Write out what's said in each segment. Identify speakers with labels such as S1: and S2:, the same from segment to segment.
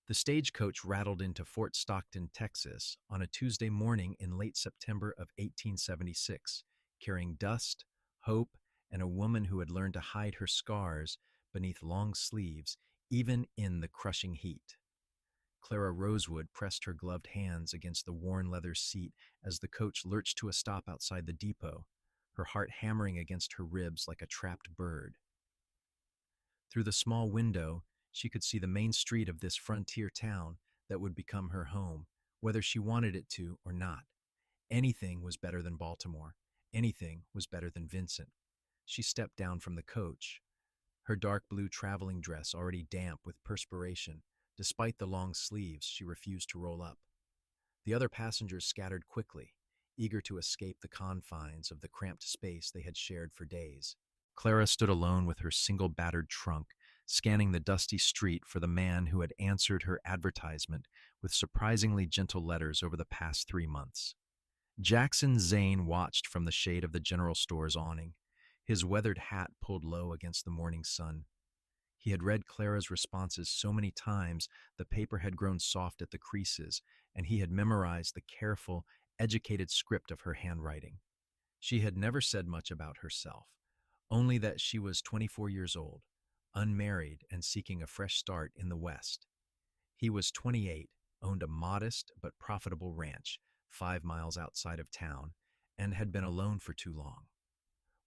S1: The stagecoach rattled into Fort Stockton, Texas, on a Tuesday morning in late September of 1876, carrying dust, hope, and a woman who had learned to hide her scars beneath long sleeves, even in the crushing heat. Clara Rosewood pressed her gloved hands against the worn leather seat as the coach lurched to a stop outside the depot, her heart hammering against her ribs like a trapped bird. Through the small window, she could see the main street of this frontier town that would become her home, whether she wanted it to or not. Anything was better than Baltimore. Anything was better than Vincent. She stepped down from the coach, her dark blue traveling dress already damp with perspiration. Despite the long sleeves, she refused to roll up. The other passengers scattered quickly, eager to escape the confines of the cramped space they had shared for days. Clara stood alone with her single battered trunk, scanning the dusty street for the man who had answered her advertisement with surprisingly gentle letters over the past 3 months. Jackson Zane watched from the shade of the general store's awning, his weathered hat pulled low against the morning sun. He had read Clara's responses so many times the paper had grown soft at the creases, and he had memorized the careful, educated script of her handwriting. She had never said much about herself, only that she was 24 years old, unmarried and seeking a fresh start in the West. He was 28, owned a modest but profitable ranch 5 miles outside of town, and had been alone for too long.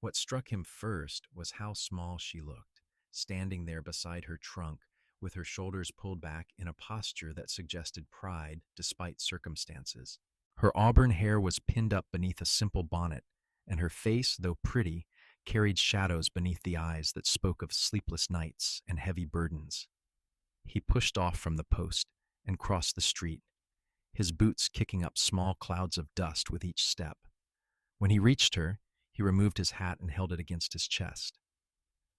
S1: What struck him first was how small she looked, standing there beside her trunk with her shoulders pulled back in a posture that suggested pride despite circumstances. Her auburn hair was pinned up beneath a simple bonnet, and her face, though pretty, carried shadows beneath the eyes that spoke of sleepless nights and heavy burdens. He pushed off from the post and crossed the street, his boots kicking up small clouds of dust with each step. When he reached her, he removed his hat and held it against his chest.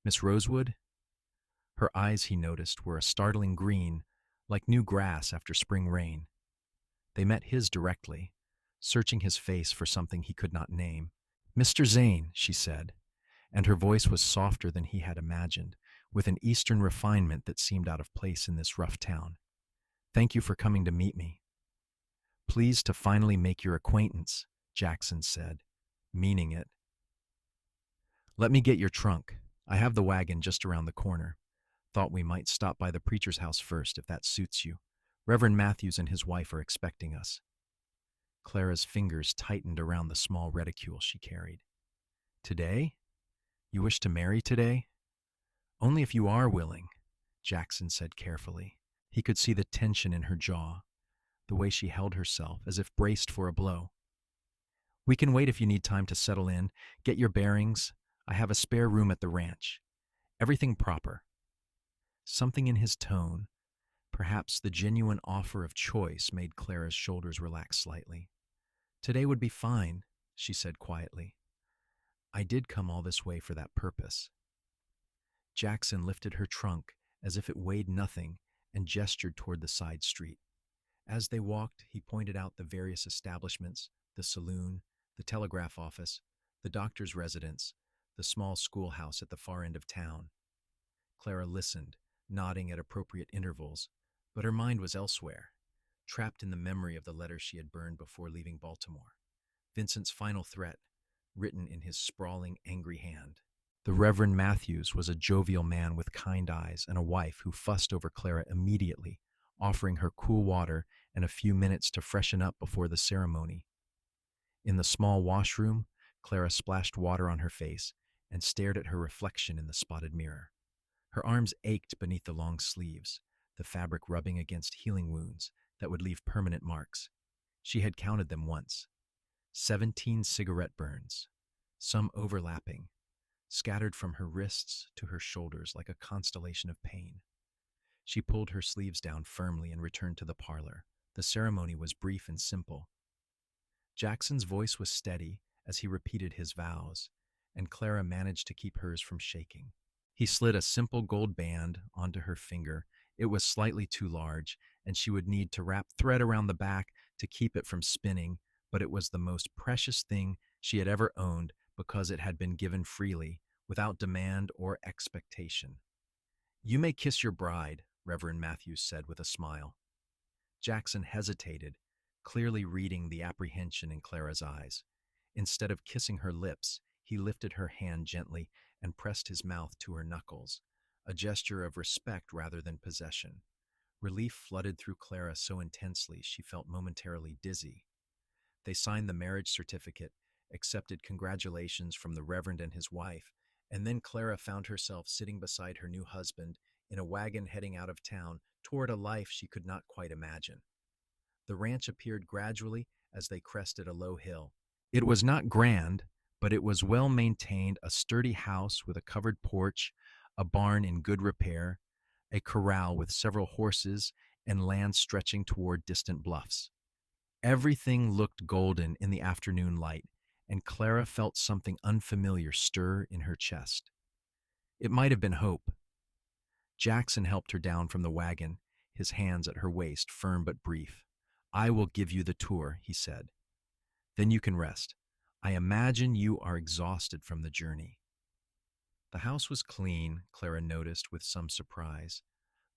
S1: "Miss Rosewood?" Her eyes, he noticed, were a startling green, like new grass after spring rain. They met his directly, searching his face for something he could not name. "Mr. Zane," she said, and her voice was softer than he had imagined, with an Eastern refinement that seemed out of place in this rough town. "Thank you for coming to meet me." "Pleased to finally make your acquaintance," Jackson said, meaning it. "Let me get your trunk. I have the wagon just around the corner. Thought we might stop by the preacher's house first, if that suits you. Reverend Matthews and his wife are expecting us." Clara's fingers tightened around the small reticule she carried. "Today? You wish to marry today?" "Only if you are willing," Jackson said carefully. He could see the tension in her jaw, the way she held herself as if braced for a blow. "We can wait if you need time to settle in, get your bearings. I have a spare room at the ranch. Everything proper." Something in his tone, perhaps the genuine offer of choice, made Clara's shoulders relax slightly. "Today would be fine," she said quietly. "I did come all this way for that purpose." Jackson lifted her trunk as if it weighed nothing and gestured toward the side street. As they walked, he pointed out the various establishments, the saloon, the telegraph office, the doctor's residence, the small schoolhouse at the far end of town. Clara listened, nodding at appropriate intervals, but her mind was elsewhere, trapped in the memory of the letter she had burned before leaving Baltimore. Vincent's final threat, written in his sprawling, angry hand. The Reverend Matthews was a jovial man with kind eyes and a wife who fussed over Clara immediately, offering her cool water and a few minutes to freshen up before the ceremony. In the small washroom, Clara splashed water on her face and stared at her reflection in the spotted mirror. Her arms ached beneath the long sleeves, the fabric rubbing against healing wounds that would leave permanent marks. She had counted them once. 17 cigarette burns, some overlapping, scattered from her wrists to her shoulders like a constellation of pain. She pulled her sleeves down firmly and returned to the parlor. The ceremony was brief and simple. Jackson's voice was steady as he repeated his vows, and Clara managed to keep hers from shaking. He slid a simple gold band onto her finger. It was slightly too large, and she would need to wrap thread around the back to keep it from spinning, but it was the most precious thing she had ever owned because it had been given freely, without demand or expectation. "You may kiss your bride," Reverend Matthews said with a smile. Jackson hesitated, clearly reading the apprehension in Clara's eyes. Instead of kissing her lips, he lifted her hand gently and pressed his mouth to her knuckles, a gesture of respect rather than possession. Relief flooded through Clara so intensely she felt momentarily dizzy. They signed the marriage certificate, accepted congratulations from the Reverend and his wife, and then Clara found herself sitting beside her new husband in a wagon heading out of town toward a life she could not quite imagine. The ranch appeared gradually as they crested a low hill. It was not grand, but it was well maintained, a sturdy house with a covered porch, a barn in good repair, a corral with several horses, and land stretching toward distant bluffs. Everything looked golden in the afternoon light, and Clara felt something unfamiliar stir in her chest. It might have been hope. Jackson helped her down from the wagon, his hands at her waist, firm but brief. "I will give you the tour," he said. "Then you can rest. I imagine you are exhausted from the journey." The house was clean, Clara noticed with some surprise.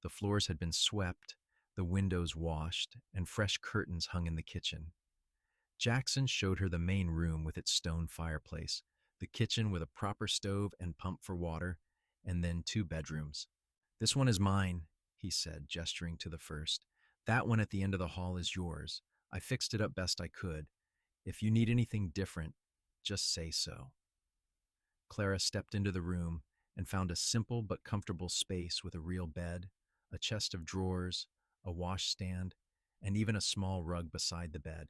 S1: The floors had been swept, the windows washed, and fresh curtains hung in the kitchen. Jackson showed her the main room with its stone fireplace, the kitchen with a proper stove and pump for water, and then 2 bedrooms. "This one is mine," he said, gesturing to the first. "That one at the end of the hall is yours. I fixed it up best I could. If you need anything different, just say so." Clara stepped into the room and found a simple but comfortable space with a real bed, a chest of drawers, a washstand, and even a small rug beside the bed.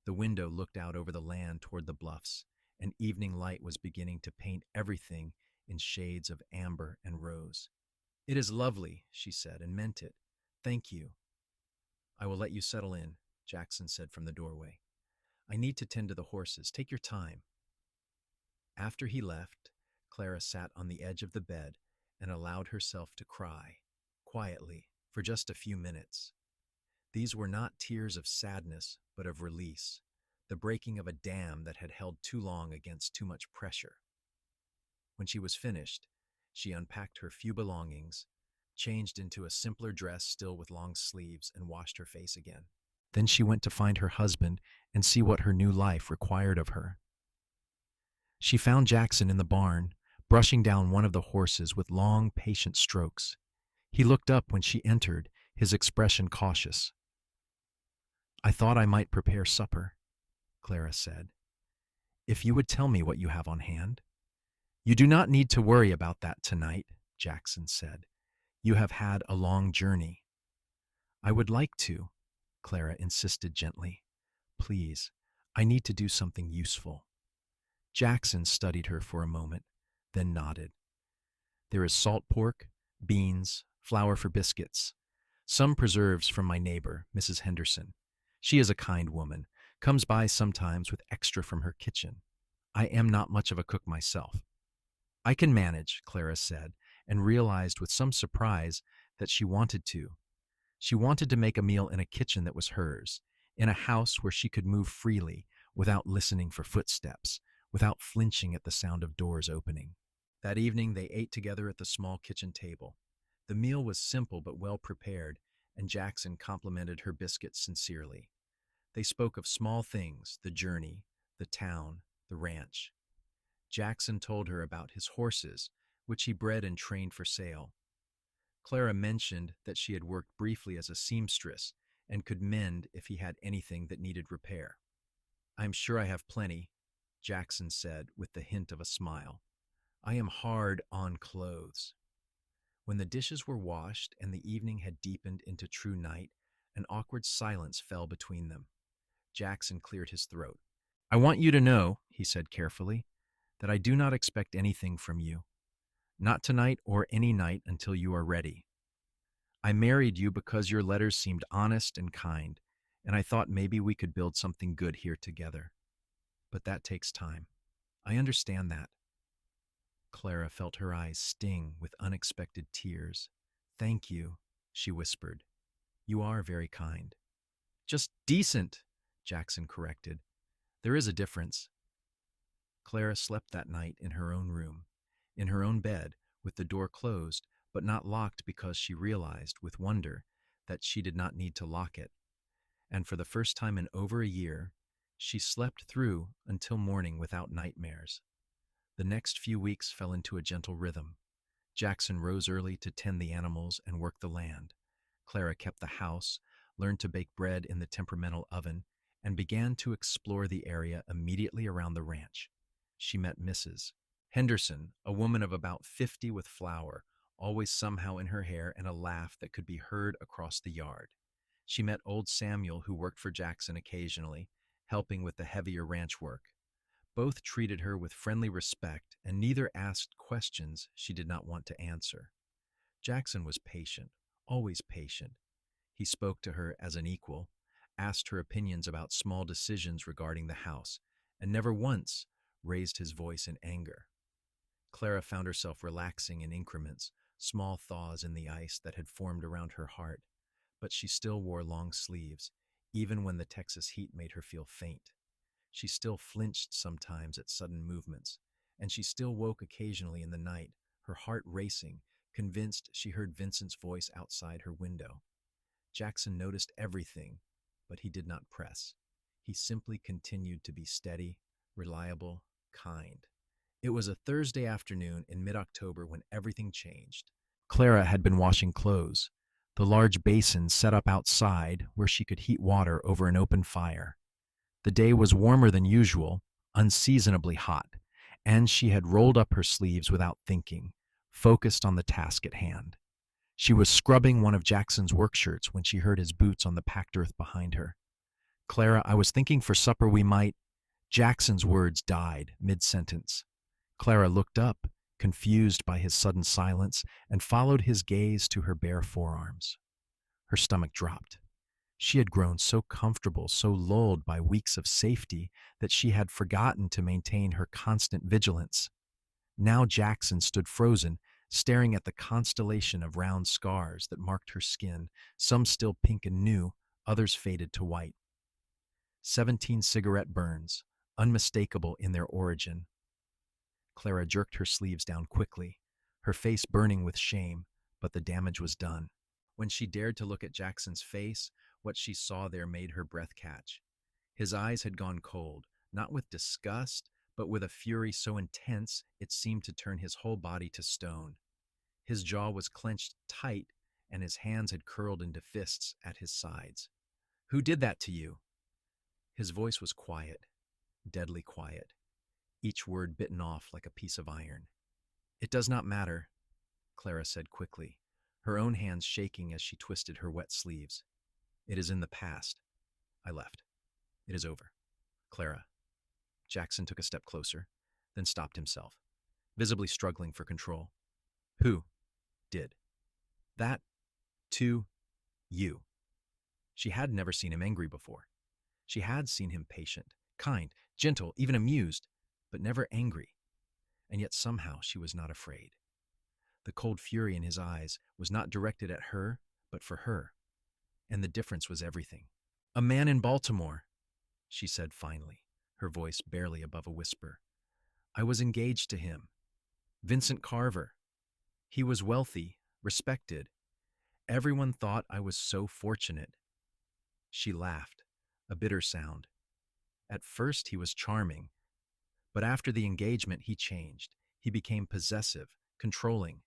S1: The window looked out over the land toward the bluffs, and evening light was beginning to paint everything in shades of amber and rose. "It is lovely," she said, and meant it. "Thank you." "I will let you settle in," Jackson said from the doorway. "I need to tend to the horses. Take your time." After he left, Clara sat on the edge of the bed and allowed herself to cry, quietly, for just a few minutes. These were not tears of sadness, but of release, the breaking of a dam that had held too long against too much pressure. When she was finished, she unpacked her few belongings, changed into a simpler dress still with long sleeves, and washed her face again. Then she went to find her husband and see what her new life required of her. She found Jackson in the barn, brushing down one of the horses with long, patient strokes. He looked up when she entered, his expression cautious. "I thought I might prepare supper," Clara said. "If you would tell me what you have on hand." "You do not need to worry about that tonight," Jackson said. "You have had a long journey." "I would like to," Clara insisted gently. "Please, I need to do something useful." Jackson studied her for a moment, then nodded. "There is salt pork, beans, flour for biscuits, some preserves from my neighbor, Mrs. Henderson. She is a kind woman, comes by sometimes with extra from her kitchen. I am not much of a cook myself." "I can manage," Clara said, and realized with some surprise that she wanted to. She wanted to make a meal in a kitchen that was hers, in a house where she could move freely without listening for footsteps, without flinching at the sound of doors opening. That evening they ate together at the small kitchen table. The meal was simple but well prepared, and Jackson complimented her biscuits sincerely. They spoke of small things, the journey, the town, the ranch. Jackson told her about his horses, which he bred and trained for sale. Clara mentioned that she had worked briefly as a seamstress and could mend if he had anything that needed repair. "I am sure I have plenty," Jackson said with the hint of a smile. "I am hard on clothes." When the dishes were washed and the evening had deepened into true night, an awkward silence fell between them. Jackson cleared his throat. "I want you to know," he said carefully, "that I do not expect anything from you. Not tonight or any night until you are ready. I married you because your letters seemed honest and kind, and I thought maybe we could build something good here together. But that takes time. I understand that." Clara felt her eyes sting with unexpected tears. "Thank you," she whispered. "You are very kind." "Just decent," Jackson corrected. "There is a difference." Clara slept that night in her own room, in her own bed, with the door closed, but not locked because she realized, with wonder, that she did not need to lock it. And for the first time in over a year, she slept through until morning without nightmares. The next few weeks fell into a gentle rhythm. Jackson rose early to tend the animals and work the land. Clara kept the house, learned to bake bread in the temperamental oven, and began to explore the area immediately around the ranch. She met Mrs. Henderson, a woman of about 50 with flour, always somehow in her hair and a laugh that could be heard across the yard. She met old Samuel, who worked for Jackson occasionally, helping with the heavier ranch work. Both treated her with friendly respect, and neither asked questions she did not want to answer. Jackson was patient, always patient. He spoke to her as an equal, asked her opinions about small decisions regarding the house, and never once raised his voice in anger. Clara found herself relaxing in increments, small thaws in the ice that had formed around her heart, but she still wore long sleeves, even when the Texas heat made her feel faint. She still flinched sometimes at sudden movements, and she still woke occasionally in the night, her heart racing, convinced she heard Vincent's voice outside her window. Jackson noticed everything, but he did not press. He simply continued to be steady, reliable, kind. It was a Thursday afternoon in mid-October when everything changed. Clara had been washing clothes, the large basin set up outside where she could heat water over an open fire. The day was warmer than usual, unseasonably hot, and she had rolled up her sleeves without thinking, focused on the task at hand. She was scrubbing one of Jackson's work shirts when she heard his boots on the packed earth behind her. "Clara, I was thinking for supper we might—" Jackson's words died mid-sentence. Clara looked up, confused by his sudden silence, and followed his gaze to her bare forearms. Her stomach dropped. She had grown so comfortable, so lulled by weeks of safety, that she had forgotten to maintain her constant vigilance. Now Jackson stood frozen, staring at the constellation of round scars that marked her skin, some still pink and new, others faded to white. 17 cigarette burns, unmistakable in their origin. Clara jerked her sleeves down quickly, her face burning with shame, but the damage was done. When she dared to look at Jackson's face, what she saw there made her breath catch. His eyes had gone cold, not with disgust, but with a fury so intense it seemed to turn his whole body to stone. His jaw was clenched tight, and his hands had curled into fists at his sides. "Who did that to you?" His voice was quiet, deadly quiet, each word bitten off like a piece of iron. "It does not matter," Clara said quickly, her own hands shaking as she twisted her wet sleeves. "It is in the past. I left. It is over." "Clara." Jackson took a step closer, then stopped himself, visibly struggling for control. "Who did that to you?" She had never seen him angry before. She had seen him patient, kind, gentle, even amused, but never angry. And yet somehow she was not afraid. The cold fury in his eyes was not directed at her, but for her. And the difference was everything. "A man in Baltimore," she said finally, her voice barely above a whisper. "I was engaged to him. Vincent Carver. He was wealthy, respected. Everyone thought I was so fortunate." She laughed, a bitter sound. "At first he was charming, but after the engagement he changed. He became possessive, controlling.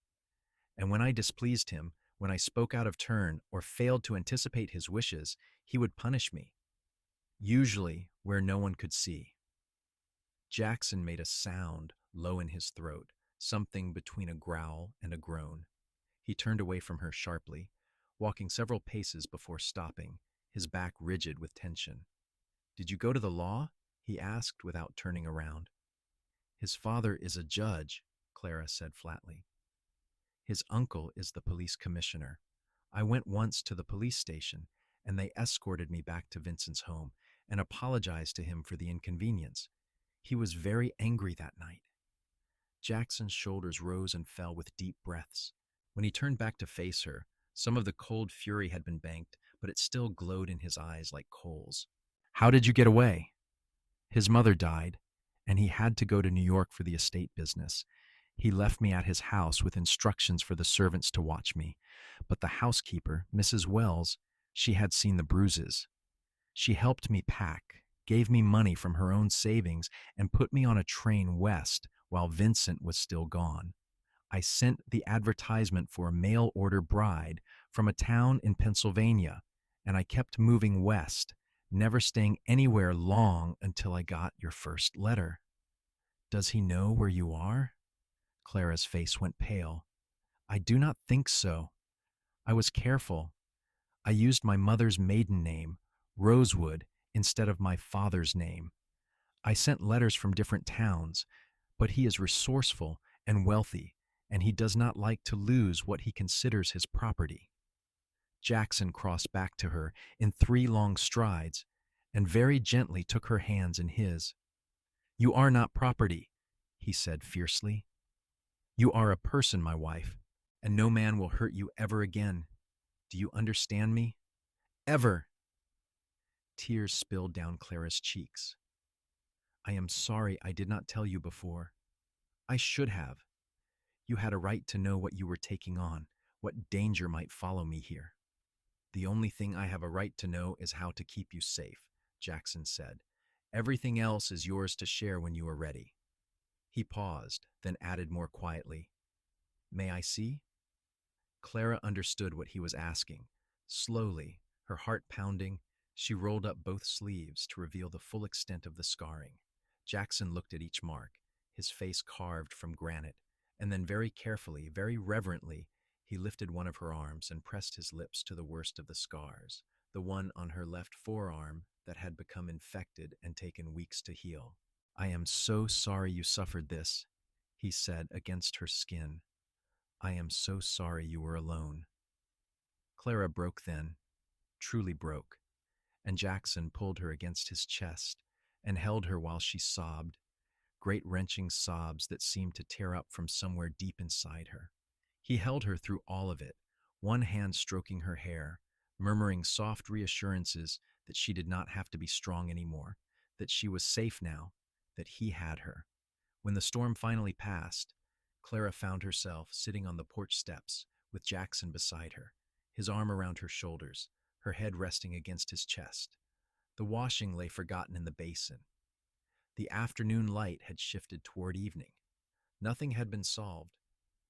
S1: And when I displeased him, when I spoke out of turn or failed to anticipate his wishes, he would punish me, usually where no one could see." Jackson made a sound low in his throat, something between a growl and a groan. He turned away from her sharply, walking several paces before stopping, his back rigid with tension. "Did you go to the law?" he asked without turning around. "His father is a judge," Clara said flatly. "His uncle is the police commissioner. I went once to the police station, and they escorted me back to Vincent's home and apologized to him for the inconvenience. He was very angry that night." Jackson's shoulders rose and fell with deep breaths. When he turned back to face her, some of the cold fury had been banked, but it still glowed in his eyes like coals. "How did you get away?" "His mother died, and he had to go to New York for the estate business. He left me at his house with instructions for the servants to watch me. But the housekeeper, Mrs. Wells, she had seen the bruises. She helped me pack, gave me money from her own savings, and put me on a train west while Vincent was still gone. I sent the advertisement for a mail order bride from a town in Pennsylvania, and I kept moving west, never staying anywhere long until I got your first letter. Does he know where you are? Clara's face went pale. I do not think so. I was careful. I used my mother's maiden name, Rosewood, instead of my father's name. I sent letters from different towns, but he is resourceful and wealthy, and he does not like to lose what he considers his property. Jackson crossed back to her in 3 long strides and very gently took her hands in his. You are not property, he said fiercely. You are a person, my wife, and no man will hurt you ever again. Do you understand me? Ever! Tears spilled down Clara's cheeks. I am sorry I did not tell you before. I should have. You had a right to know what you were taking on, what danger might follow me here. The only thing I have a right to know is how to keep you safe, Jackson said. Everything else is yours to share when you are ready. He paused, then added more quietly, May I see? Clara understood what he was asking. Slowly, her heart pounding, she rolled up both sleeves to reveal the full extent of the scarring. Jackson looked at each mark, his face carved from granite, and then very carefully, very reverently, he lifted one of her arms and pressed his lips to the worst of the scars, the one on her left forearm that had become infected and taken weeks to heal. I am so sorry you suffered this, he said against her skin. I am so sorry you were alone. Clara broke then, truly broke, and Jackson pulled her against his chest and held her while she sobbed, great wrenching sobs that seemed to tear up from somewhere deep inside her. He held her through all of it, one hand stroking her hair, murmuring soft reassurances that she did not have to be strong anymore, that she was safe now, that he had her. When the storm finally passed, Clara found herself sitting on the porch steps with Jackson beside her, his arm around her shoulders, her head resting against his chest. The washing lay forgotten in the basin. The afternoon light had shifted toward evening. Nothing had been solved,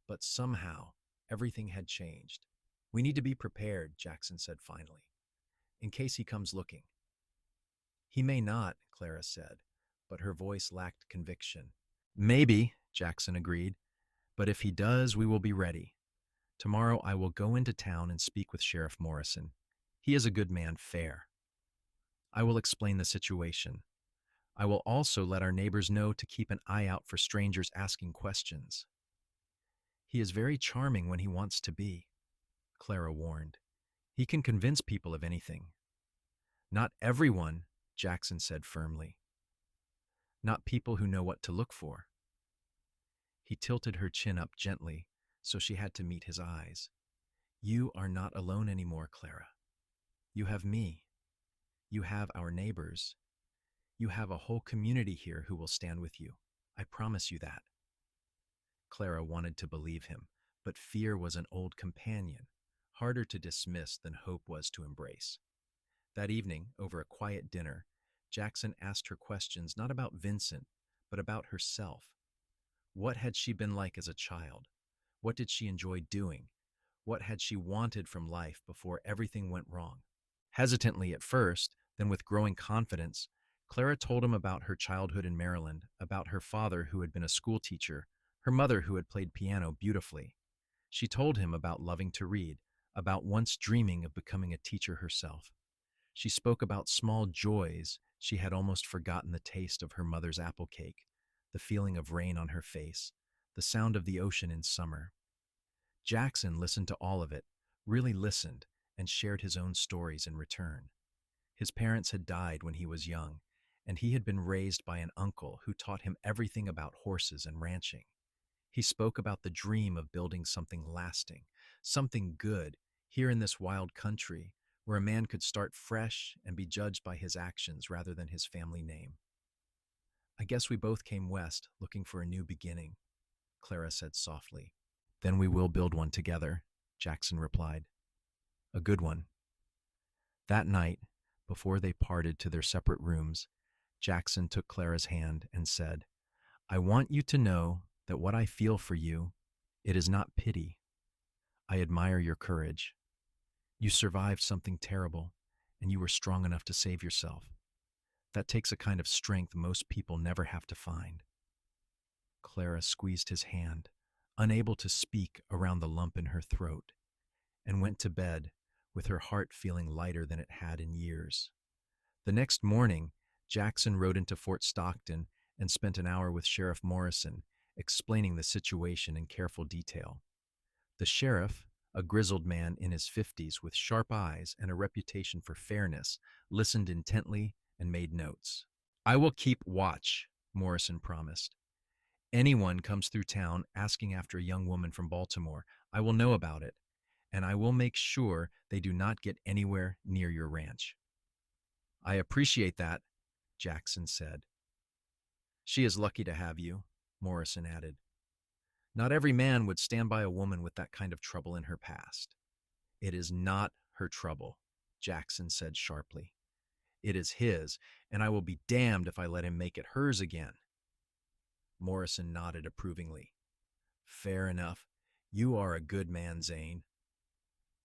S1: but somehow everything had changed. We need to be prepared, Jackson said finally, in case he comes looking. He may not, Clara said, but her voice lacked conviction. Maybe, Jackson agreed, but if he does, we will be ready. Tomorrow I will go into town and speak with Sheriff Morrison. He is a good man, fair. I will explain the situation. I will also let our neighbors know to keep an eye out for strangers asking questions. He is very charming when he wants to be, Clara warned. He can convince people of anything. Not everyone, Jackson said firmly. Not people who know what to look for. He tilted her chin up gently, so she had to meet his eyes. You are not alone anymore, Clara. You have me. You have our neighbors. You have a whole community here who will stand with you. I promise you that. Clara wanted to believe him, but fear was an old companion, harder to dismiss than hope was to embrace. That evening, over a quiet dinner, Jackson asked her questions not about Vincent, but about herself. What had she been like as a child? What did she enjoy doing? What had she wanted from life before everything went wrong? Hesitantly at first, then with growing confidence, Clara told him about her childhood in Maryland, about her father who had been a school teacher, her mother who had played piano beautifully. She told him about loving to read, about once dreaming of becoming a teacher herself. She spoke about small joys. She had almost forgotten the taste of her mother's apple cake, the feeling of rain on her face, the sound of the ocean in summer. Jackson listened to all of it, really listened, and shared his own stories in return. His parents had died when he was young, and he had been raised by an uncle who taught him everything about horses and ranching. He spoke about the dream of building something lasting, something good, here in this wild country, where a man could start fresh and be judged by his actions rather than his family name. I guess we both came west looking for a new beginning. Clara said softly. Then we will build one together, Jackson replied. A good one. That night, before they parted to their separate rooms, Jackson took Clara's hand and said, I want you to know that what I feel for you, it is not pity. I admire your courage. You survived something terrible, and you were strong enough to save yourself. That takes a kind of strength most people never have to find. Clara squeezed his hand, unable to speak around the lump in her throat, and went to bed with her heart feeling lighter than it had in years. The next morning, Jackson rode into Fort Stockton and spent an hour with Sheriff Morrison, explaining the situation in careful detail. The sheriff, a grizzled man in his 50s with sharp eyes and a reputation for fairness, listened intently and made notes. I will keep watch, Morrison promised. Anyone comes through town asking after a young woman from Baltimore, I will know about it, and I will make sure they do not get anywhere near your ranch. I appreciate that, Jackson said. She is lucky to have you, Morrison added. Not every man would stand by a woman with that kind of trouble in her past. It is not her trouble, Jackson said sharply. It is his, and I will be damned if I let him make it hers again. Morrison nodded approvingly. Fair enough. You are a good man, Zane.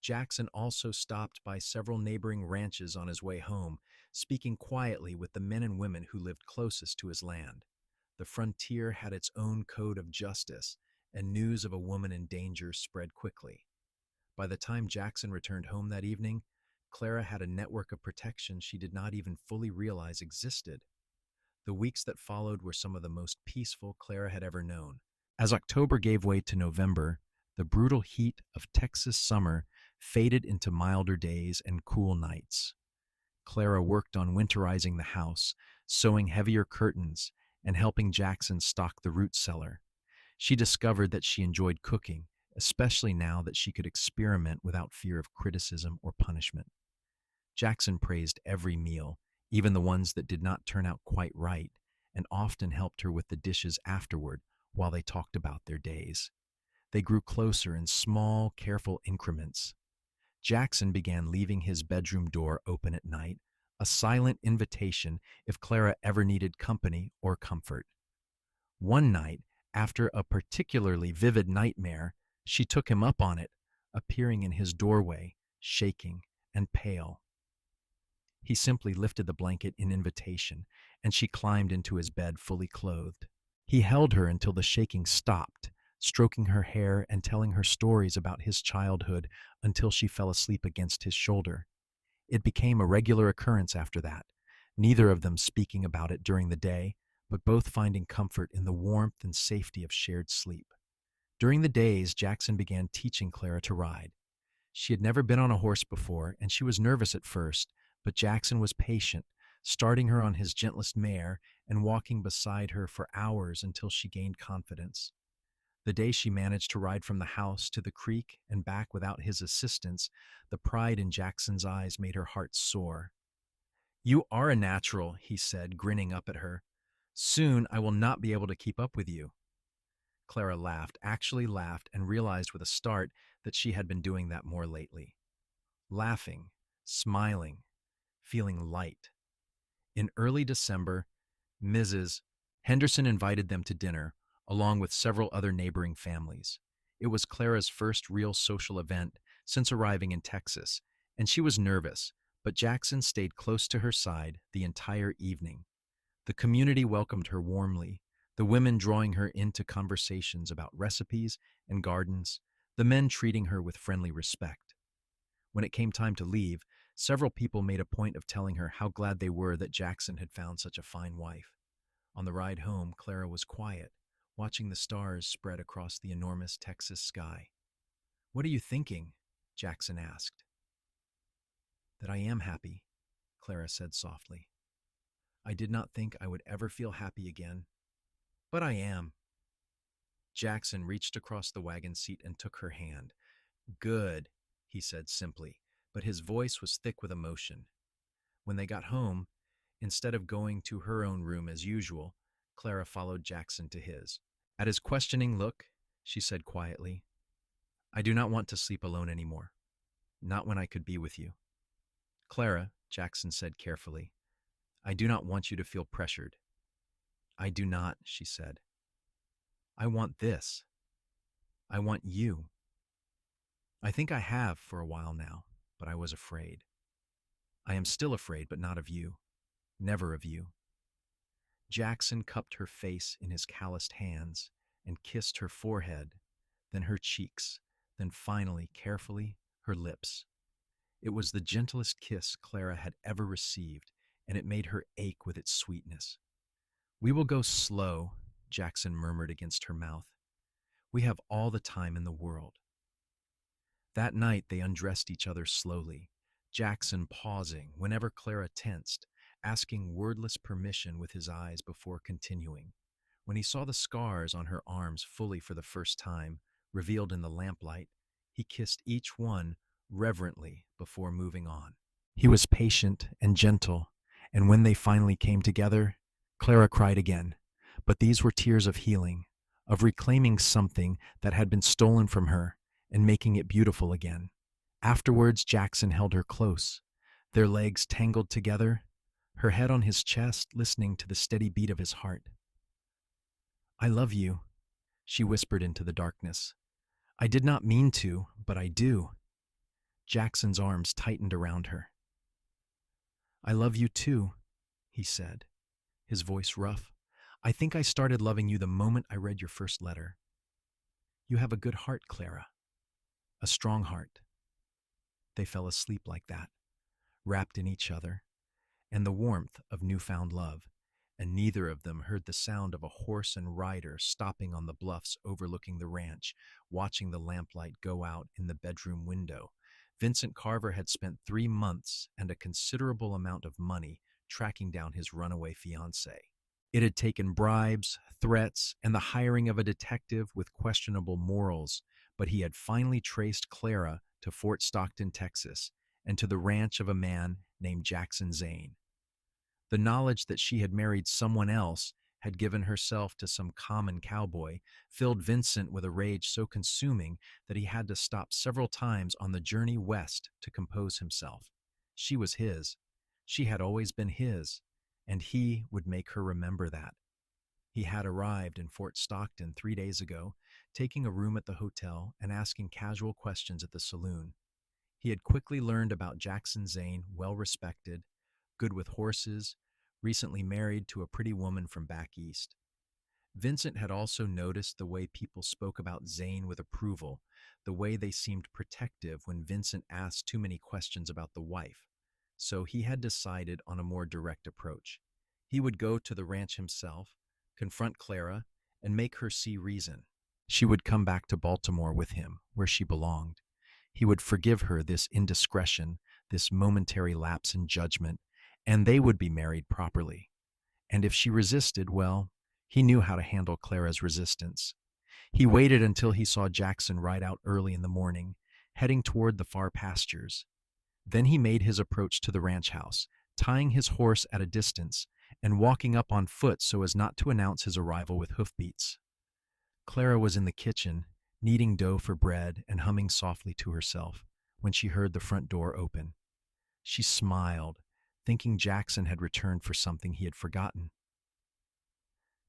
S1: Jackson also stopped by several neighboring ranches on his way home, speaking quietly with the men and women who lived closest to his land. The frontier had its own code of justice, and news of a woman in danger spread quickly. By the time Jackson returned home that evening, Clara had a network of protection she did not even fully realize existed. The weeks that followed were some of the most peaceful Clara had ever known. As October gave way to November, the brutal heat of Texas summer faded into milder days and cool nights. Clara worked on winterizing the house, sewing heavier curtains, and helping Jackson stock the root cellar. She discovered that she enjoyed cooking, especially now that she could experiment without fear of criticism or punishment. Jackson praised every meal, even the ones that did not turn out quite right, and often helped her with the dishes afterward while they talked about their days. They grew closer in small, careful increments. Jackson began leaving his bedroom door open at night, a silent invitation if Clara ever needed company or comfort. One night, after a particularly vivid nightmare, she took him up on it, appearing in his doorway, shaking and pale. He simply lifted the blanket in invitation, and she climbed into his bed fully clothed. He held her until the shaking stopped, stroking her hair and telling her stories about his childhood until she fell asleep against his shoulder. It became a regular occurrence after that, neither of them speaking about it during the day, but both finding comfort in the warmth and safety of shared sleep. During the days, Jackson began teaching Clara to ride. She had never been on a horse before, and she was nervous at first, but Jackson was patient, starting her on his gentlest mare and walking beside her for hours until she gained confidence. The day she managed to ride from the house to the creek and back without his assistance, the pride in Jackson's eyes made her heart soar. You are a natural, he said, grinning up at her. Soon I will not be able to keep up with you. Clara laughed, actually laughed, and realized with a start that she had been doing that more lately. Laughing, smiling, feeling light. In early December, Mrs. Henderson invited them to dinner, along with several other neighboring families. It was Clara's first real social event since arriving in Texas, and she was nervous, but Jackson stayed close to her side the entire evening. The community welcomed her warmly, the women drawing her into conversations about recipes and gardens, the men treating her with friendly respect. When it came time to leave, several people made a point of telling her how glad they were that Jackson had found such a fine wife. On the ride home, Clara was quiet, watching the stars spread across the enormous Texas sky. What are you thinking? Jackson asked. That I am happy, Clara said softly. I did not think I would ever feel happy again, but I am. Jackson reached across the wagon seat and took her hand. Good, he said simply, but his voice was thick with emotion. When they got home, instead of going to her own room as usual, Clara followed Jackson to his. At his questioning look, she said quietly, I do not want to sleep alone anymore, not when I could be with you. Clara, Jackson said carefully, I do not want you to feel pressured. I do not, she said. I want this. I want you. I think I have for a while now, but I was afraid. I am still afraid, but not of you. Never of you. Jackson cupped her face in his calloused hands and kissed her forehead, then her cheeks, then finally, carefully, her lips. It was the gentlest kiss Clara had ever received, and it made her ache with its sweetness. We will go slow, Jackson murmured against her mouth. We have all the time in the world. That night they undressed each other slowly, Jackson pausing whenever Clara tensed, asking wordless permission with his eyes before continuing. When he saw the scars on her arms fully for the first time, revealed in the lamplight, he kissed each one reverently before moving on. He was patient and gentle, and when they finally came together, Clara cried again. But these were tears of healing, of reclaiming something that had been stolen from her and making it beautiful again. Afterwards, Jackson held her close, their legs tangled together, her head on his chest, listening to the steady beat of his heart. I love you, she whispered into the darkness. I did not mean to, but I do. Jackson's arms tightened around her. I love you too, he said, his voice rough. I think I started loving you the moment I read your first letter. You have a good heart, Clara. A strong heart. They fell asleep like that, wrapped in each other, and the warmth of newfound love, and neither of them heard the sound of a horse and rider stopping on the bluffs overlooking the ranch, watching the lamplight go out in the bedroom window. Vincent Carver had spent 3 months and a considerable amount of money tracking down his runaway fiancée. It had taken bribes, threats, and the hiring of a detective with questionable morals, but he had finally traced Clara to Fort Stockton, Texas, and to the ranch of a man named Jackson Zane. The knowledge that she had married someone else, had given herself to some common cowboy, filled Vincent with a rage so consuming that he had to stop several times on the journey west to compose himself. She was his. She had always been his, and he would make her remember that. He had arrived in Fort Stockton 3 days ago, taking a room at the hotel and asking casual questions at the saloon. He had quickly learned about Jackson Zane, well respected, good with horses, recently married to a pretty woman from back east. Vincent had also noticed the way people spoke about Zane with approval, the way they seemed protective when Vincent asked too many questions about the wife. So he had decided on a more direct approach. He would go to the ranch himself, confront Clara, and make her see reason. She would come back to Baltimore with him, where she belonged. He would forgive her this indiscretion, this momentary lapse in judgment, and they would be married properly. And if she resisted, well, he knew how to handle Clara's resistance. He waited until he saw Jackson ride out early in the morning, heading toward the far pastures. Then he made his approach to the ranch house, tying his horse at a distance and walking up on foot so as not to announce his arrival with hoofbeats. Clara was in the kitchen, kneading dough for bread and humming softly to herself, when she heard the front door open. She smiled, thinking Jackson had returned for something he had forgotten.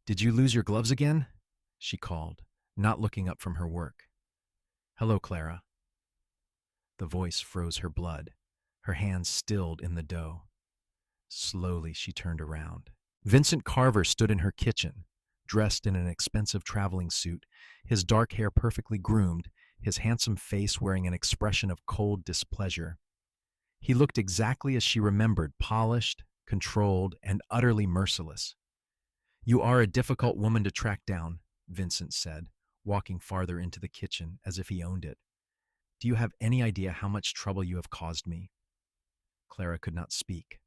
S1: "Did you lose your gloves again?" she called, not looking up from her work. "Hello, Clara." The voice froze her blood. Her hands stilled in the dough. Slowly she turned around. Vincent Carver stood in her kitchen, dressed in an expensive traveling suit, his dark hair perfectly groomed, his handsome face wearing an expression of cold displeasure. He looked exactly as she remembered, polished, controlled, and utterly merciless. "You are a difficult woman to track down," Vincent said, walking farther into the kitchen as if he owned it. "Do you have any idea how much trouble you have caused me?" Clara could not speak.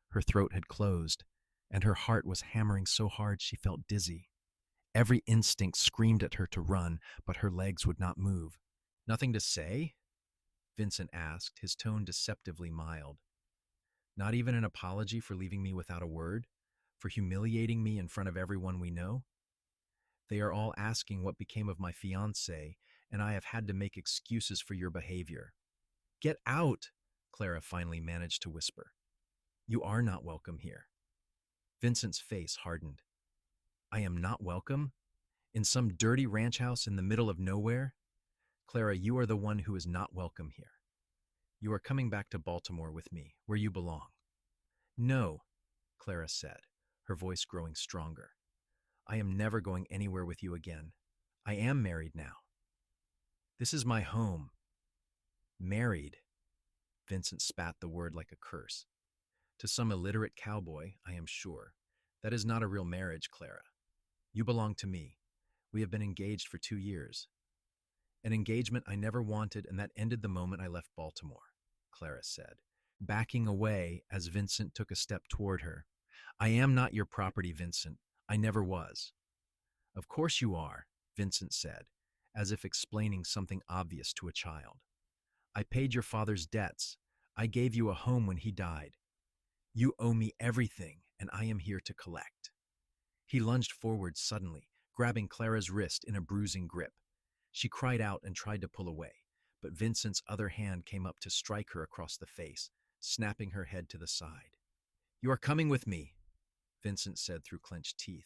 S1: Her throat had closed, and her heart was hammering so hard she felt dizzy. Every instinct screamed at her to run, but her legs would not move. "Nothing to say?" Vincent asked, his tone deceptively mild. "Not even an apology for leaving me without a word? For humiliating me in front of everyone we know?" They are all asking what became of my fiancé, and I have had to make excuses for your behavior. Get out, Clara finally managed to whisper. You are not welcome here. Vincent's face hardened. I am not welcome? In some dirty ranch house in the middle of nowhere? Clara, you are the one who is not welcome here. You are coming back to Baltimore with me, where you belong. No, Clara said, her voice growing stronger. I am never going anywhere with you again. I am married now. This is my home. Married. Vincent spat the word like a curse. To some illiterate cowboy, I am sure. That is not a real marriage, Clara. You belong to me. We have been engaged for 2 years. An engagement I never wanted, and that ended the moment I left Baltimore, Clara said, backing away as Vincent took a step toward her. I am not your property, Vincent. I never was. Of course you are, Vincent said, as if explaining something obvious to a child. I paid your father's debts. I gave you a home when he died. You owe me everything, and I am here to collect. He lunged forward suddenly, grabbing Clara's wrist in a bruising grip. She cried out and tried to pull away, but Vincent's other hand came up to strike her across the face, snapping her head to the side. You are coming with me, Vincent said through clenched teeth,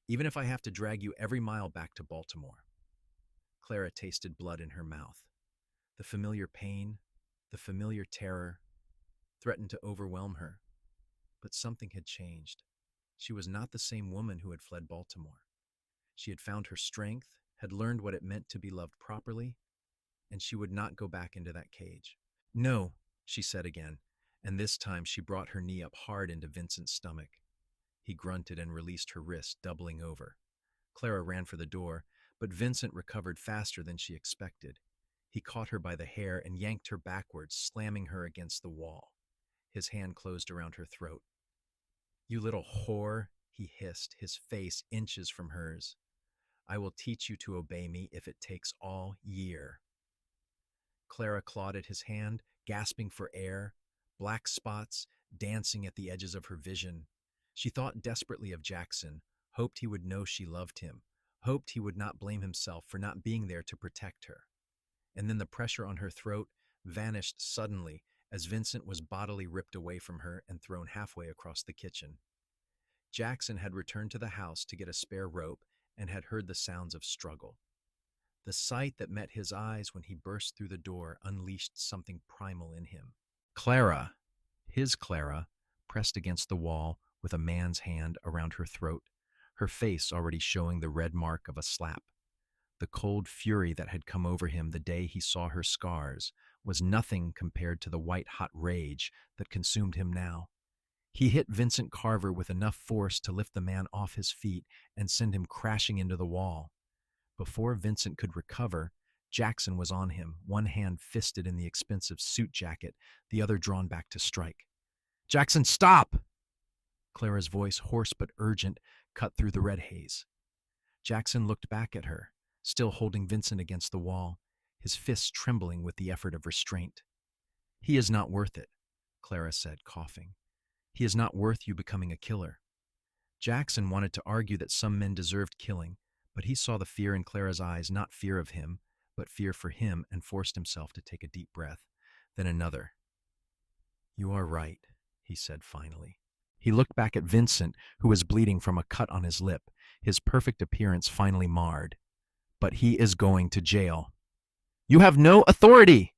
S1: even if I have to drag you every mile back to Baltimore. Clara tasted blood in her mouth. The familiar pain, the familiar terror, threatened to overwhelm her. But something had changed. She was not the same woman who had fled Baltimore. She had found her strength, had learned what it meant to be loved properly, and she would not go back into that cage. No, she said again, and this time she brought her knee up hard into Vincent's stomach. He grunted and released her wrist, doubling over. Clara ran for the door, but Vincent recovered faster than she expected. He caught her by the hair and yanked her backwards, slamming her against the wall. His hand closed around her throat. You little whore, he hissed, his face inches from hers. I will teach you to obey me if it takes all year. Clara clawed at his hand, gasping for air, black spots dancing at the edges of her vision. She thought desperately of Jackson, hoped he would know she loved him, hoped he would not blame himself for not being there to protect her. And then the pressure on her throat vanished suddenly as Vincent was bodily ripped away from her and thrown halfway across the kitchen. Jackson had returned to the house to get a spare rope and had heard the sounds of struggle. The sight that met his eyes when he burst through the door unleashed something primal in him. Clara, his Clara, pressed against the wall with a man's hand around her throat, her face already showing the red mark of a slap. The cold fury that had come over him the day he saw her scars was nothing compared to the white-hot rage that consumed him now. He hit Vincent Carver with enough force to lift the man off his feet and send him crashing into the wall. Before Vincent could recover, Jackson was on him, one hand fisted in the expensive suit jacket, the other drawn back to strike. Jackson, stop! Clara's voice, hoarse but urgent, cut through the red haze. Jackson looked back at her, still holding Vincent against the wall, his fists trembling with the effort of restraint. He is not worth it, Clara said, coughing. He is not worth you becoming a killer. Jackson wanted to argue that some men deserved killing, but he saw the fear in Clara's eyes, not fear of him, but fear for him, and forced himself to take a deep breath. Then another. You are right, he said finally. He looked back at Vincent, who was bleeding from a cut on his lip, his perfect appearance finally marred. But he is going to jail. You have no authority,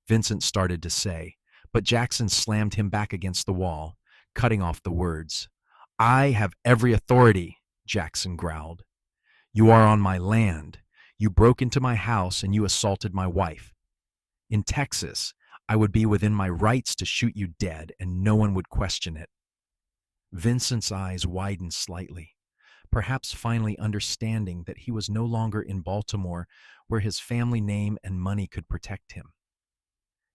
S1: Vincent started to say, but Jackson slammed him back against the wall, cutting off the words. I have every authority, Jackson growled. You are on my land. You broke into my house and you assaulted my wife. In Texas, I would be within my rights to shoot you dead and no one would question it. Vincent's eyes widened slightly, perhaps finally understanding that he was no longer in Baltimore where his family name and money could protect him.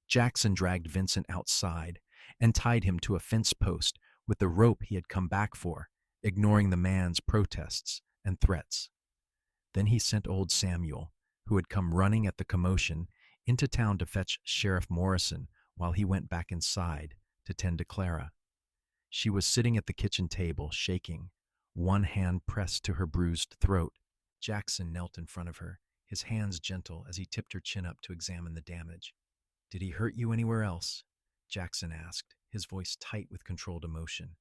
S1: Jackson dragged Vincent outside and tied him to a fence post with the rope he had come back for, ignoring the man's protests and threats. Then he sent old Samuel, who had come running at the commotion, into town to fetch Sheriff Morrison while he went back inside to tend to Clara. She was sitting at the kitchen table, shaking, one hand pressed to her bruised throat. Jackson knelt in front of her, his hands gentle as he tipped her chin up to examine the damage. "Did he hurt you anywhere else?" Jackson asked, his voice tight with controlled emotion.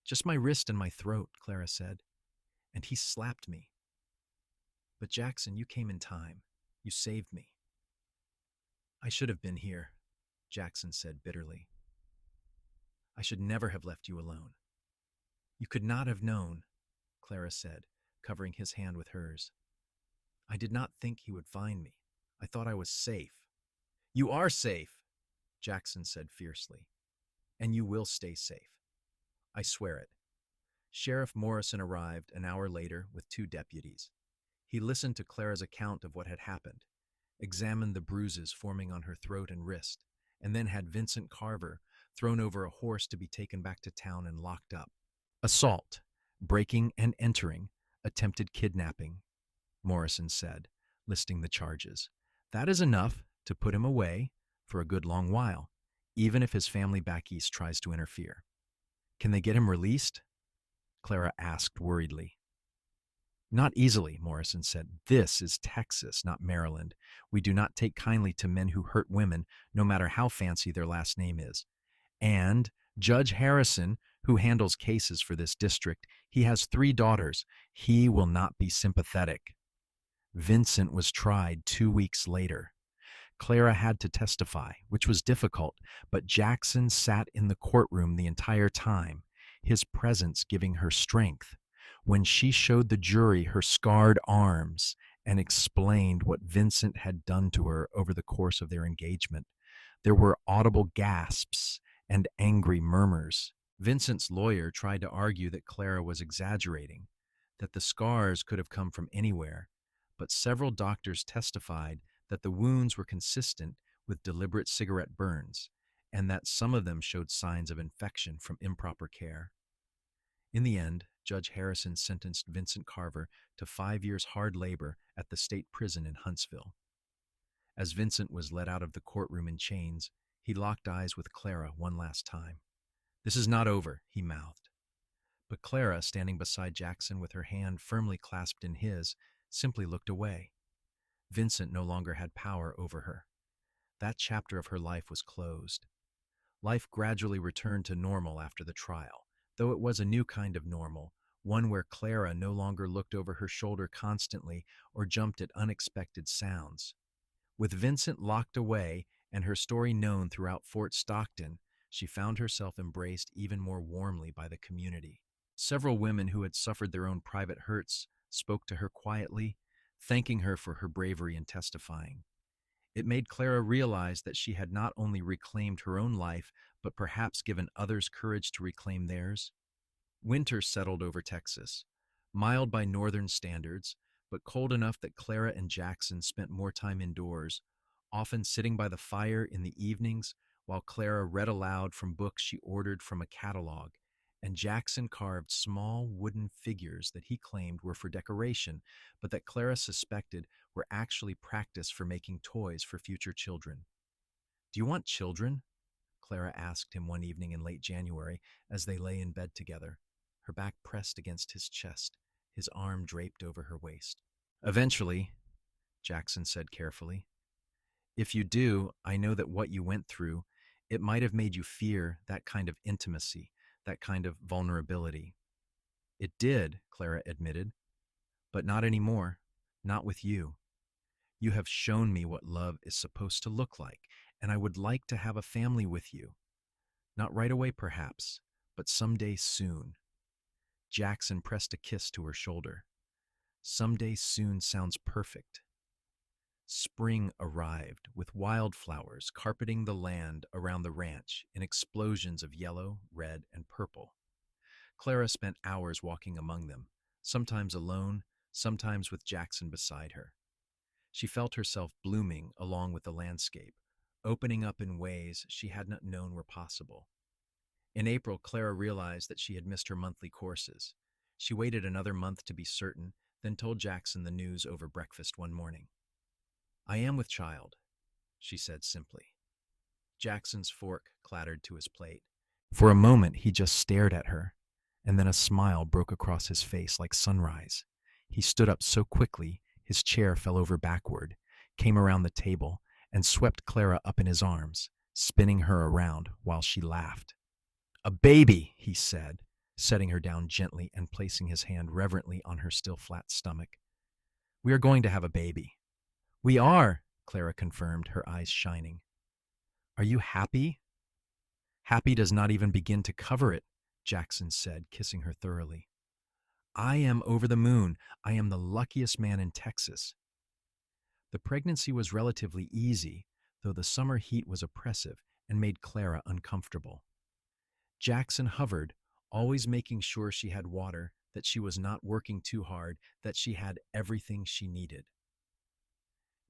S1: "Just my wrist and my throat," Clara said. "And he slapped me." "But Jackson, you came in time. You saved me." "I should have been here," Jackson said bitterly. "I should never have left you alone." "You could not have known," Clara said, covering his hand with hers. "I did not think he would find me. I thought I was safe." "You are safe," Jackson said fiercely. "And you will stay safe. I swear it." Sheriff Morrison arrived an hour later with 2 deputies. He listened to Clara's account of what had happened, examined the bruises forming on her throat and wrist, and then had Vincent Carver thrown over a horse to be taken back to town and locked up. "Assault, breaking and entering, attempted kidnapping," Morrison said, listing the charges. "That is enough to put him away for a good long while, even if his family back east tries to interfere." "Can they get him released?" Clara asked worriedly. "Not easily," Morrison said. "This is Texas, not Maryland. We do not take kindly to men who hurt women, no matter how fancy their last name is. And Judge Harrison, who handles cases for this district, he has 3 daughters. He will not be sympathetic." Vincent was tried 2 weeks later. Clara had to testify, which was difficult, but Jackson sat in the courtroom the entire time, his presence giving her strength. When she showed the jury her scarred arms and explained what Vincent had done to her over the course of their engagement, there were audible gasps and angry murmurs. Vincent's lawyer tried to argue that Clara was exaggerating, that the scars could have come from anywhere, but several doctors testified that the wounds were consistent with deliberate cigarette burns, and that some of them showed signs of infection from improper care. In the end, Judge Harrison sentenced Vincent Carver to 5 years hard labor at the state prison in Huntsville. As Vincent was led out of the courtroom in chains, he locked eyes with Clara one last time. "This is not over," he mouthed. But Clara, standing beside Jackson with her hand firmly clasped in his, simply looked away. Vincent no longer had power over her. That chapter of her life was closed. Life gradually returned to normal after the trial, though it was a new kind of normal, one where Clara no longer looked over her shoulder constantly or jumped at unexpected sounds. With Vincent locked away and her story known throughout Fort Stockton, she found herself embraced even more warmly by the community. Several women who had suffered their own private hurts spoke to her quietly, thanking her for her bravery in testifying. It made Clara realize that she had not only reclaimed her own life, but perhaps given others courage to reclaim theirs. Winter settled over Texas, mild by northern standards, but cold enough that Clara and Jackson spent more time indoors, often sitting by the fire in the evenings while Clara read aloud from books she ordered from a catalog, and Jackson carved small wooden figures that he claimed were for decoration, but that Clara suspected were actually practice for making toys for future children. "Do you want children?" Clara asked him one evening in late January as they lay in bed together, her back pressed against his chest, his arm draped over her waist. "Eventually," Jackson said carefully. "If you do, I know that what you went through, it might have made you fear that kind of intimacy, that kind of vulnerability." "It did," Clara admitted, "but not anymore, not with you. You have shown me what love is supposed to look like, and I would like to have a family with you. Not right away, perhaps, but someday soon." Jackson pressed a kiss to her shoulder. "Someday soon sounds perfect." Spring arrived, with wildflowers carpeting the land around the ranch in explosions of yellow, red, and purple. Clara spent hours walking among them, sometimes alone, sometimes with Jackson beside her. She felt herself blooming along with the landscape, opening up in ways she had not known were possible. In April, Clara realized that she had missed her monthly courses. She waited another month to be certain, then told Jackson the news over breakfast one morning. "I am with child," she said simply. Jackson's fork clattered to his plate. For a moment, he just stared at her, and then a smile broke across his face like sunrise. He stood up so quickly his chair fell over backward, came around the table, and swept Clara up in his arms, spinning her around while she laughed. "A baby," he said, setting her down gently and placing his hand reverently on her still flat stomach. "We are going to have a baby." "We are," Clara confirmed, her eyes shining. "Are you happy?" "Happy does not even begin to cover it," Jackson said, kissing her thoroughly. "I am over the moon. I am the luckiest man in Texas." The pregnancy was relatively easy, though the summer heat was oppressive and made Clara uncomfortable. Jackson hovered, always making sure she had water, that she was not working too hard, that she had everything she needed.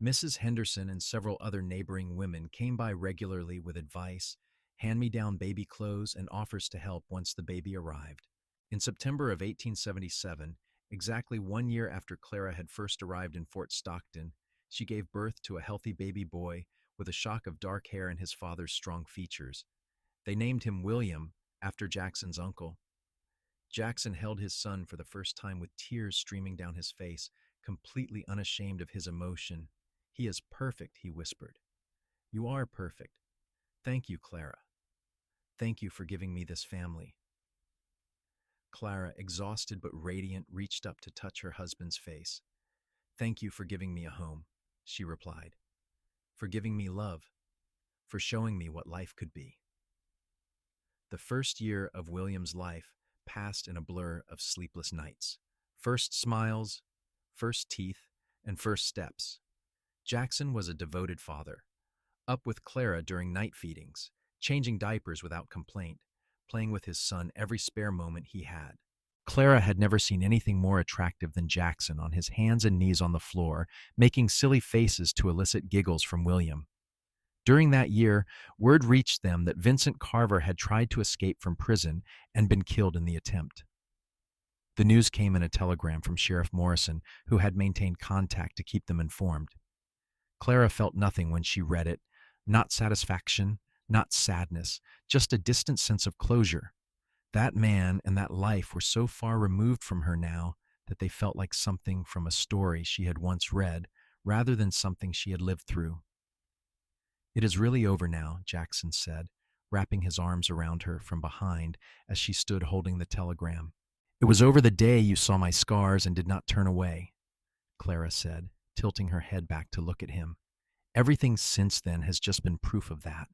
S1: Mrs. Henderson and several other neighboring women came by regularly with advice, hand-me-down baby clothes, and offers to help once the baby arrived. In September of 1877, exactly 1 year after Clara had first arrived in Fort Stockton, she gave birth to a healthy baby boy with a shock of dark hair and his father's strong features. They named him William, after Jackson's uncle. Jackson held his son for the first time with tears streaming down his face, completely unashamed of his emotion. "He is perfect," he whispered. "You are perfect. Thank you, Clara. Thank you for giving me this family." Clara, exhausted but radiant, reached up to touch her husband's face. "Thank you for giving me a home," she replied. "For giving me love. For showing me what life could be." The first year of William's life passed in a blur of sleepless nights. First smiles, first teeth, and first steps. Jackson was a devoted father, up with Clara during night feedings, changing diapers without complaint, playing with his son every spare moment he had. Clara had never seen anything more attractive than Jackson on his hands and knees on the floor, making silly faces to elicit giggles from William. During that year, word reached them that Vincent Carver had tried to escape from prison and been killed in the attempt. The news came in a telegram from Sheriff Morrison, who had maintained contact to keep them informed. Clara felt nothing when she read it, not satisfaction, not sadness, just a distant sense of closure. That man and that life were so far removed from her now that they felt like something from a story she had once read, rather than something she had lived through. "It is really over now," Jackson said, wrapping his arms around her from behind as she stood holding the telegram. "It was over the day you saw my scars and did not turn away," Clara said, tilting her head back to look at him. "Everything since then has just been proof of that."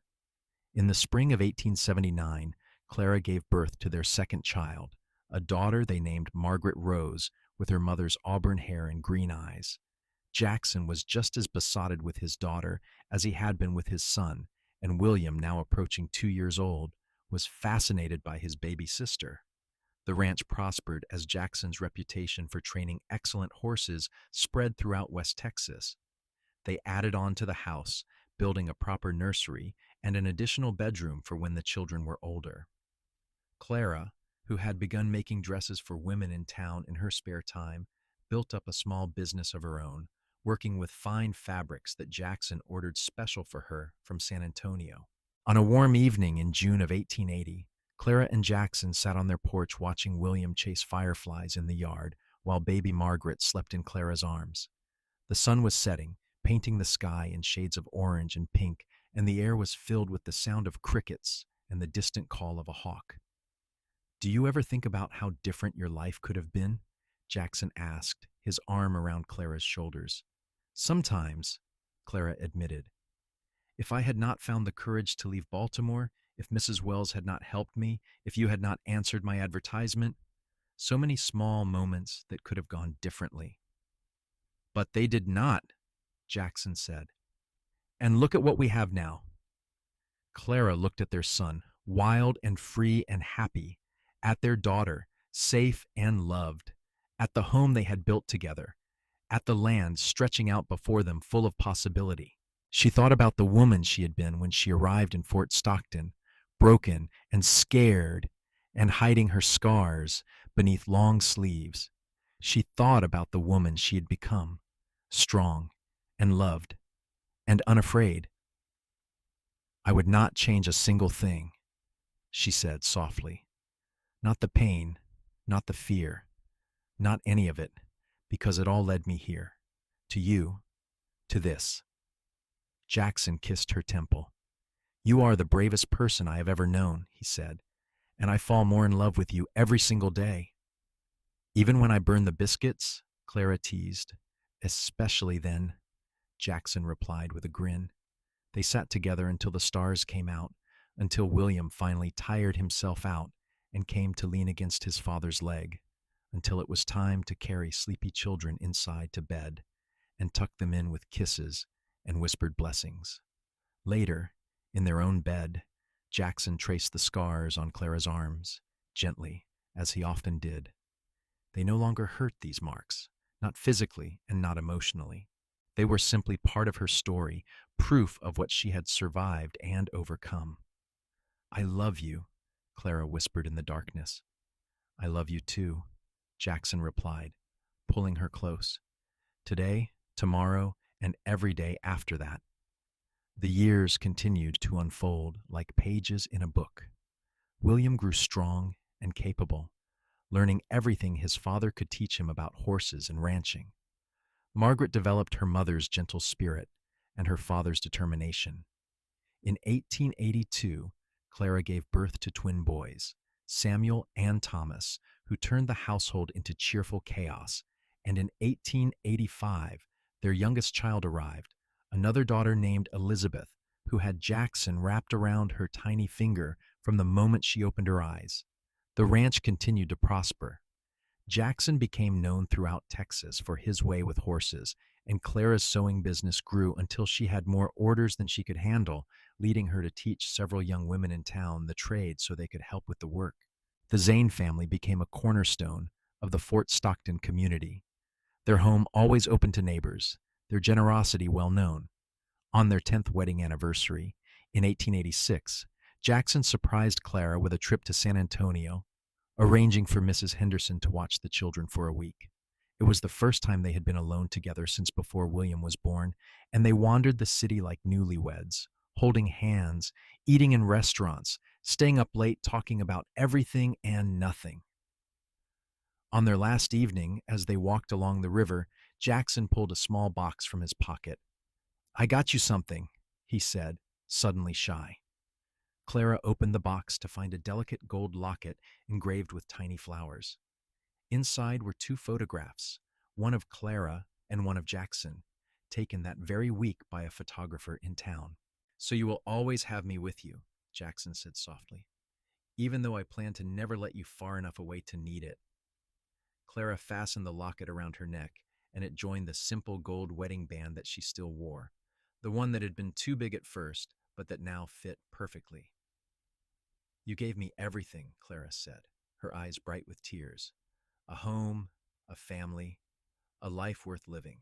S1: In the spring of 1879, Clara gave birth to their second child, a daughter they named Margaret Rose, with her mother's auburn hair and green eyes. Jackson was just as besotted with his daughter as he had been with his son, and William, now approaching 2 years old, was fascinated by his baby sister. The ranch prospered as Jackson's reputation for training excellent horses spread throughout West Texas. They added on to the house, building a proper nursery and an additional bedroom for when the children were older. Clara, who had begun making dresses for women in town in her spare time, built up a small business of her own, working with fine fabrics that Jackson ordered special for her from San Antonio. On a warm evening in June of 1880, Clara and Jackson sat on their porch watching William chase fireflies in the yard while baby Margaret slept in Clara's arms. The sun was setting, painting the sky in shades of orange and pink, and the air was filled with the sound of crickets and the distant call of a hawk. "Do you ever think about how different your life could have been?" Jackson asked, his arm around Clara's shoulders. "Sometimes," Clara admitted. "If I had not found the courage to leave Baltimore, if Mrs. Wells had not helped me, if you had not answered my advertisement, so many small moments that could have gone differently." "But they did not," Jackson said. "And look at what we have now." Clara looked at their son, wild and free and happy, at their daughter, safe and loved, at the home they had built together, at the land stretching out before them full of possibility. She thought about the woman she had been when she arrived in Fort Stockton, broken and scared and hiding her scars beneath long sleeves. She thought about the woman she had become, strong and loved and unafraid. "I would not change a single thing," she said softly. "Not the pain, not the fear, not any of it. because it all led me here, to you, to this. Jackson kissed her temple. You are the bravest person I have ever known, he said, and I fall more in love with you every single day. Even when I burn the biscuits, Clara teased. Especially then, Jackson replied with a grin. They sat together until the stars came out, until William finally tired himself out and came to lean against his father's leg, until it was time to carry sleepy children inside to bed and tuck them in with kisses and whispered blessings. Later, in their own bed, Jackson traced the scars on Clara's arms, gently, as he often did. They no longer hurt, these marks, not physically and not emotionally. They were simply part of her story, proof of what she had survived and overcome. I love you, Clara whispered in the darkness. I love you too, Jackson replied, pulling her close. Today, tomorrow, and every day after that. The years continued to unfold like pages in a book. William grew strong and capable, learning everything his father could teach him about horses and ranching. Margaret developed her mother's gentle spirit and her father's determination. In 1882, Clara gave birth to twin boys, Samuel and Thomas, who turned the household into cheerful chaos, and in 1885, their youngest child arrived, another daughter named Elizabeth, who had Jackson wrapped around her tiny finger from the moment she opened her eyes. The ranch continued to prosper. Jackson became known throughout Texas for his way with horses, and Clara's sewing business grew until she had more orders than she could handle, leading her to teach several young women in town the trade so they could help with the work. The Zane family became a cornerstone of the Fort Stockton community, their home always open to neighbors, their generosity well known. On their 10th wedding anniversary, in 1886, Jackson surprised Clara with a trip to San Antonio, arranging for Mrs. Henderson to watch the children for a week. It was the first time they had been alone together since before William was born, and they wandered the city like newlyweds, holding hands, eating in restaurants, staying up late talking about everything and nothing. On their last evening, as they walked along the river, Jackson pulled a small box from his pocket. I got you something, he said, suddenly shy. Clara opened the box to find a delicate gold locket engraved with tiny flowers. Inside were two photographs, one of Clara and one of Jackson, taken that very week by a photographer in town. So you will always have me with you, Jackson said softly, even though I plan to never let you far enough away to need it. Clara fastened the locket around her neck, and it joined the simple gold wedding band that she still wore, the one that had been too big at first, but that now fit perfectly. You gave me everything, Clara said, her eyes bright with tears. A home, a family, a life worth living.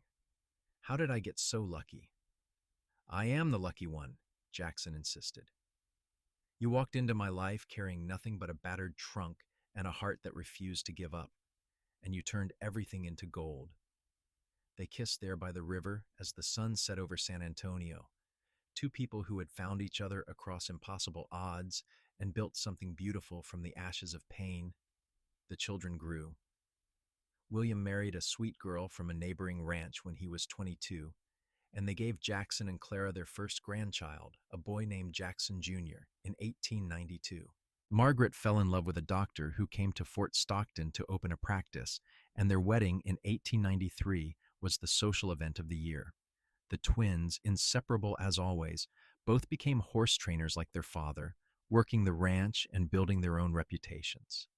S1: How did I get so lucky? I am the lucky one, Jackson insisted. You walked into my life carrying nothing but a battered trunk and a heart that refused to give up, and you turned everything into gold. They kissed there by the river as the sun set over San Antonio, two people who had found each other across impossible odds and built something beautiful from the ashes of pain. The children grew. William married a sweet girl from a neighboring ranch when he was 22, and they gave Jackson and Clara their first grandchild, a boy named Jackson Jr., in 1892. Margaret fell in love with a doctor who came to Fort Stockton to open a practice, and their wedding in 1893 was the social event of the year. The twins, inseparable as always, both became horse trainers like their father, working the ranch and building their own reputations.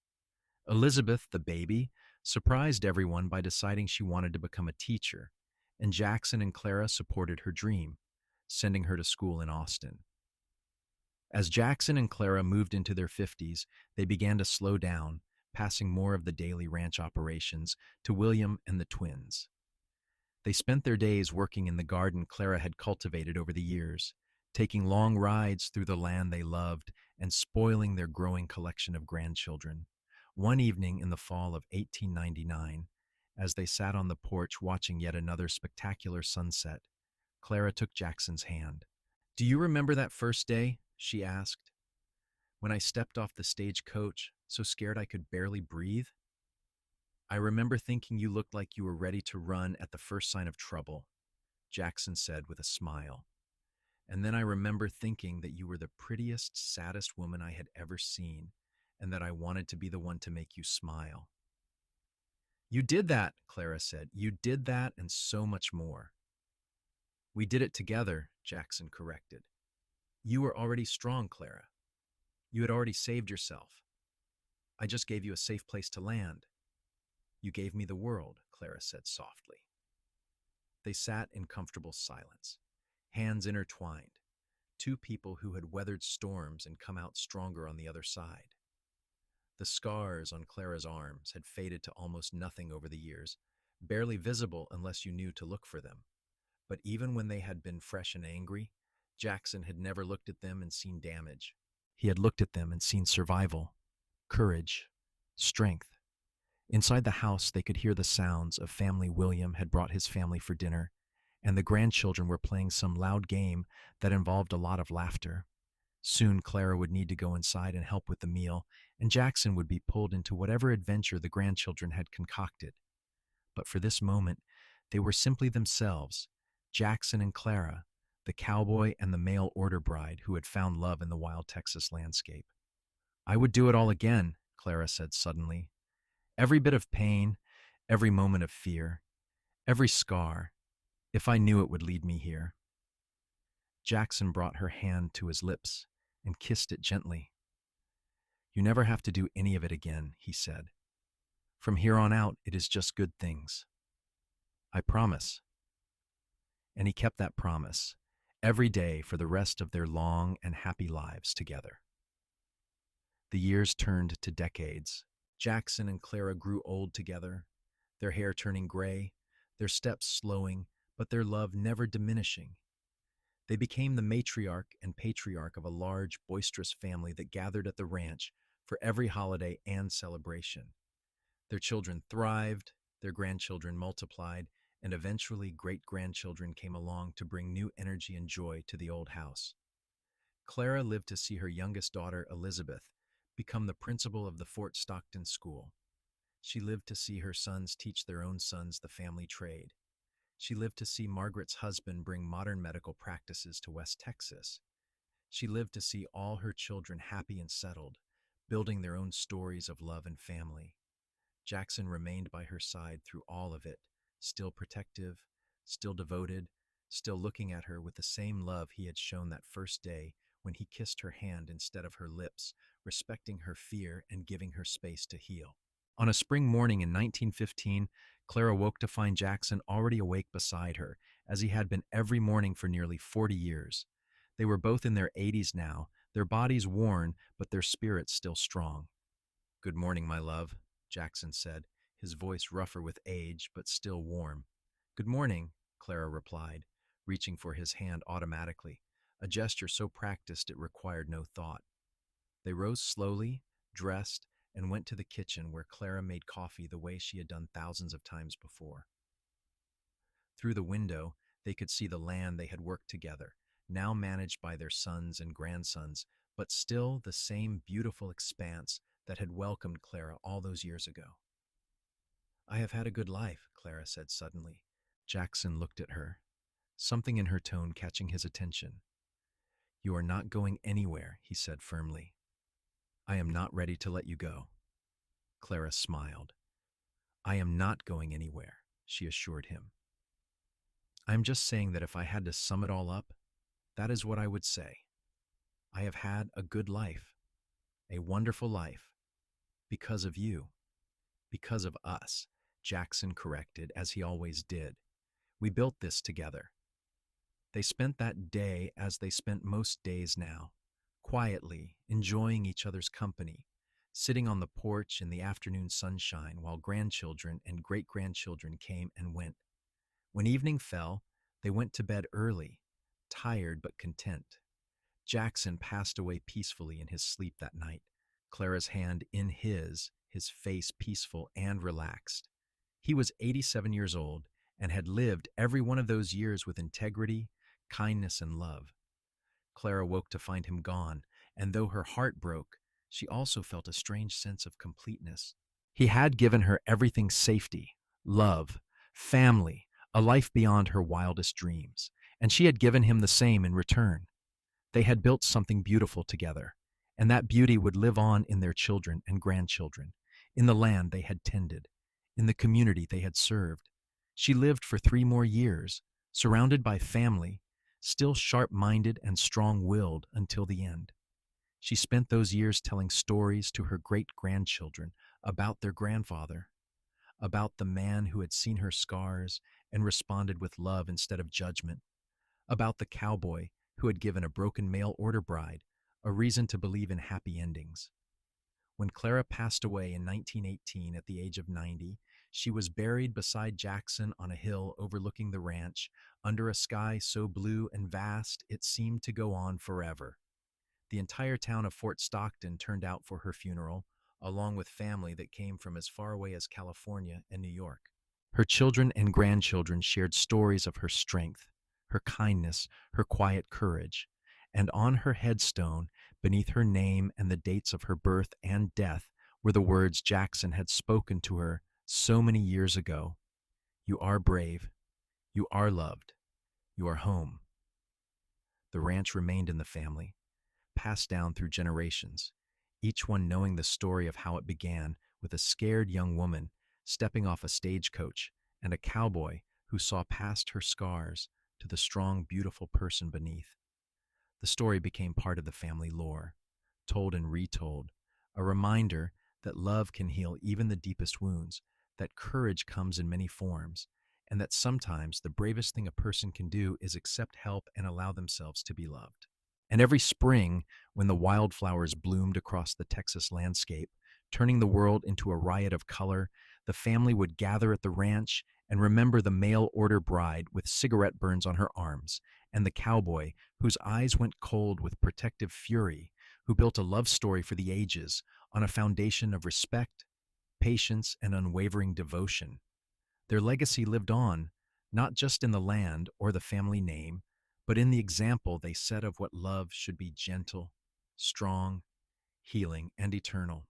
S1: Elizabeth, the baby, surprised everyone by deciding she wanted to become a teacher, and Jackson and Clara supported her dream, sending her to school in Austin. As Jackson and Clara moved into their 50s, they began to slow down, passing more of the daily ranch operations to William and the twins. They spent their days working in the garden Clara had cultivated over the years, taking long rides through the land they loved and spoiling their growing collection of grandchildren. One evening in the fall of 1899, as they sat on the porch watching yet another spectacular sunset, Clara took Jackson's hand. Do you remember that first day? She asked. When I stepped off the stagecoach, so scared I could barely breathe? I remember thinking you looked like you were ready to run at the first sign of trouble, Jackson said with a smile. And then I remember thinking that you were the prettiest, saddest woman I had ever seen, and that I wanted to be the one to make you smile. You did that, Clara said. You did that and so much more. We did it together, Jackson corrected. You were already strong, Clara. You had already saved yourself. I just gave you a safe place to land. You gave me the world, Clara said softly. They sat in comfortable silence, hands intertwined, two people who had weathered storms and come out stronger on the other side. The scars on Clara's arms had faded to almost nothing over the years, barely visible unless you knew to look for them. But even when they had been fresh and angry, Jackson had never looked at them and seen damage. He had looked at them and seen survival, courage, strength. Inside the house, they could hear the sounds of family William had brought his family for dinner, and the grandchildren were playing some loud game that involved a lot of laughter. Soon Clara would need to go inside and help with the meal, and Jackson would be pulled into whatever adventure the grandchildren had concocted. But for this moment, they were simply themselves, Jackson and Clara, the cowboy and the mail order bride who had found love in the wild Texas landscape. I would do it all again, Clara said suddenly. Every bit of pain, every moment of fear, every scar, if I knew it would lead me here. Jackson brought her hand to his lips and kissed it gently. You never have to do any of it again, he said. From here on out, it is just good things. I promise. And he kept that promise every day for the rest of their long and happy lives together. The years turned to decades. Jackson and Clara grew old together, their hair turning gray, their steps slowing, but their love never diminishing. They became the matriarch and patriarch of a large, boisterous family that gathered at the ranch for every holiday and celebration. Their children thrived, their grandchildren multiplied, and eventually great-grandchildren came along to bring new energy and joy to the old house. Clara lived to see her youngest daughter, Elizabeth, become the principal of the Fort Stockton school. She lived to see her sons teach their own sons the family trade. She lived to see Margaret's husband bring modern medical practices to West Texas. She lived to see all her children happy and settled, building their own stories of love and family. Jackson remained by her side through all of it, still protective, still devoted, still looking at her with the same love he had shown that first day when he kissed her hand instead of her lips, respecting her fear and giving her space to heal. On a spring morning in 1915, Clara woke to find Jackson already awake beside her, as he had been every morning for nearly 40 years. They were both in their 80s now, their bodies worn, but their spirits still strong. Good morning, my love, Jackson said, his voice rougher with age, but still warm. Good morning, Clara replied, reaching for his hand automatically, a gesture so practiced it required no thought. They rose slowly, dressed, and went to the kitchen where Clara made coffee the way she had done thousands of times before. Through the window, they could see the land they had worked together, now managed by their sons and grandsons, but still the same beautiful expanse that had welcomed Clara all those years ago. I have had a good life, Clara said suddenly. Jackson looked at her, something in her tone catching his attention. You are not going anywhere, he said firmly. I am not ready to let you go. Clara smiled. I am not going anywhere, she assured him. I am just saying that if I had to sum it all up, that is what I would say. I have had a good life, a wonderful life, because of you, because of us, Jackson corrected, as he always did. We built this together. They spent that day as they spent most days now, quietly enjoying each other's company, sitting on the porch in the afternoon sunshine while grandchildren and great-grandchildren came and went. When evening fell, they went to bed early, tired but content. Jackson passed away peacefully in his sleep that night, Clara's hand in his face peaceful and relaxed. He was 87 years old and had lived every one of those years with integrity, kindness, and love. Clara woke to find him gone, and though her heart broke, she also felt a strange sense of completeness. He had given her everything: safety, love, family, a life beyond her wildest dreams, and she had given him the same in return. They had built something beautiful together, and that beauty would live on in their children and grandchildren, in the land they had tended, in the community they had served. She lived for 3 more years, surrounded by family, still sharp-minded and strong-willed until the end. She spent those years telling stories to her great-grandchildren about their grandfather, about the man who had seen her scars and responded with love instead of judgment, about the cowboy who had given a broken mail-order bride a reason to believe in happy endings. When Clara passed away in 1918 at the age of 90, she was buried beside Jackson on a hill overlooking the ranch, under a sky so blue and vast it seemed to go on forever. The entire town of Fort Stockton turned out for her funeral, along with family that came from as far away as California and New York. Her children and grandchildren shared stories of her strength, her kindness, her quiet courage, and on her headstone, beneath her name and the dates of her birth and death, were the words Jackson had spoken to her so many years ago: "You are brave, you are loved, you are home." The ranch remained in the family, passed down through generations, each one knowing the story of how it began with a scared young woman stepping off a stagecoach and a cowboy who saw past her scars to the strong, beautiful person beneath. The story became part of the family lore, told and retold, a reminder that love can heal even the deepest wounds, that courage comes in many forms, and that sometimes the bravest thing a person can do is accept help and allow themselves to be loved. And every spring, when the wildflowers bloomed across the Texas landscape, turning the world into a riot of color, the family would gather at the ranch and remember the mail-order bride with cigarette burns on her arms, and the cowboy whose eyes went cold with protective fury, who built a love story for the ages on a foundation of respect, patience, and unwavering devotion. Their legacy lived on, not just in the land or the family name, but in the example they set of what love should be: gentle, strong, healing, and eternal.